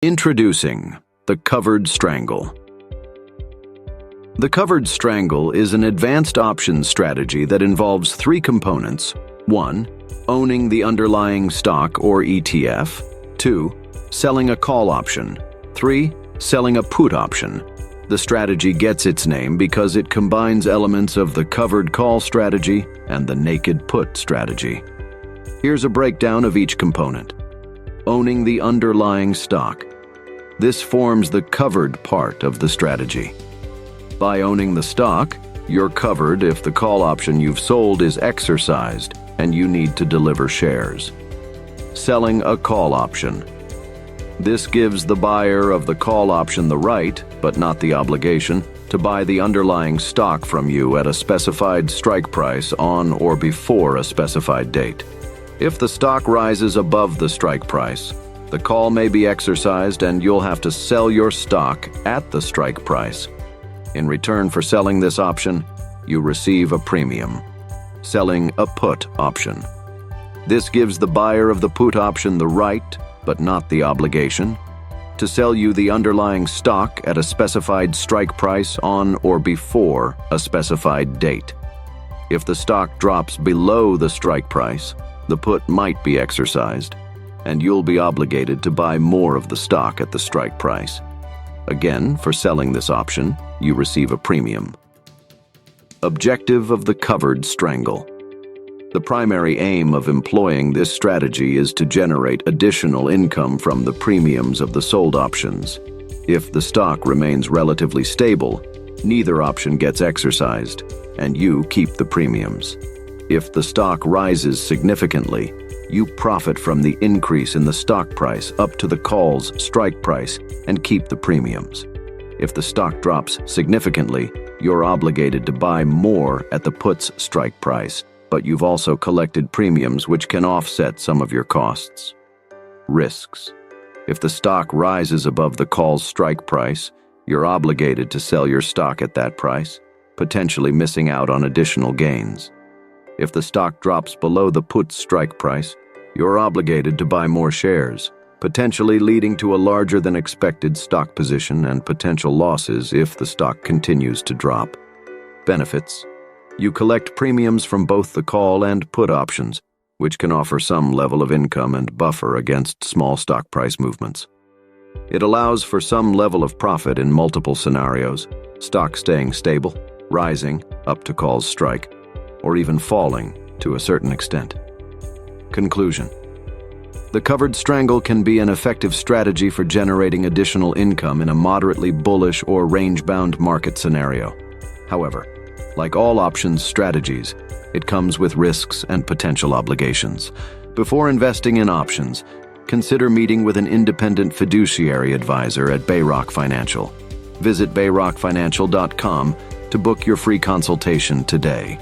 Introducing the Covered Strangle. The Covered Strangle is an advanced options strategy that involves three components. 1. Owning the underlying stock or ETF. 2. Selling a call option. 3. Selling a put option. The strategy gets its name because it combines elements of the covered call strategy and the naked put strategy. Here's a breakdown of each component. Owning the underlying stock. This forms the covered part of the strategy. By owning the stock, you're covered if the call option you've sold is exercised and you need to deliver shares. Selling a call option. This gives the buyer of the call option the right, but not the obligation, to buy the underlying stock from you at a specified strike price on or before a specified date. If the stock rises above the strike price, the call may be exercised and you'll have to sell your stock at the strike price. In return for selling this option, you receive a premium. Selling a put option. This gives the buyer of the put option the right, but not the obligation, to sell you the underlying stock at a specified strike price on or before a specified date. If the stock drops below the strike price, the put might be exercised, and you'll be obligated to buy more of the stock at the strike price. Again, for selling this option, you receive a premium. Objective of the Covered Strangle. The primary aim of employing this strategy is to generate additional income from the premiums of the sold options. If the stock remains relatively stable, neither option gets exercised, and you keep the premiums. If the stock rises significantly, you profit from the increase in the stock price up to the call's strike price and keep the premiums. If the stock drops significantly, you're obligated to buy more at the put's strike price, but you've also collected premiums which can offset some of your costs. Risks. If the stock rises above the call's strike price, you're obligated to sell your stock at that price, potentially missing out on additional gains. If the stock drops below the put's strike price, you're obligated to buy more shares, potentially leading to a larger than expected stock position and potential losses if the stock continues to drop. Benefits. You collect premiums from both the call and put options, which can offer some level of income and buffer against small stock price movements. It allows for some level of profit in multiple scenarios, stock staying stable, rising up to call's strike, or even falling to a certain extent. Conclusion. The Covered Strangle can be an effective strategy for generating additional income in a moderately bullish or range-bound market scenario. However, like all options strategies, it comes with risks and potential obligations. Before investing in options, consider meeting with an Independent Fiduciary Advisor at BayRock Financial. Visit bayrockfinancial.com to book your free consultation today.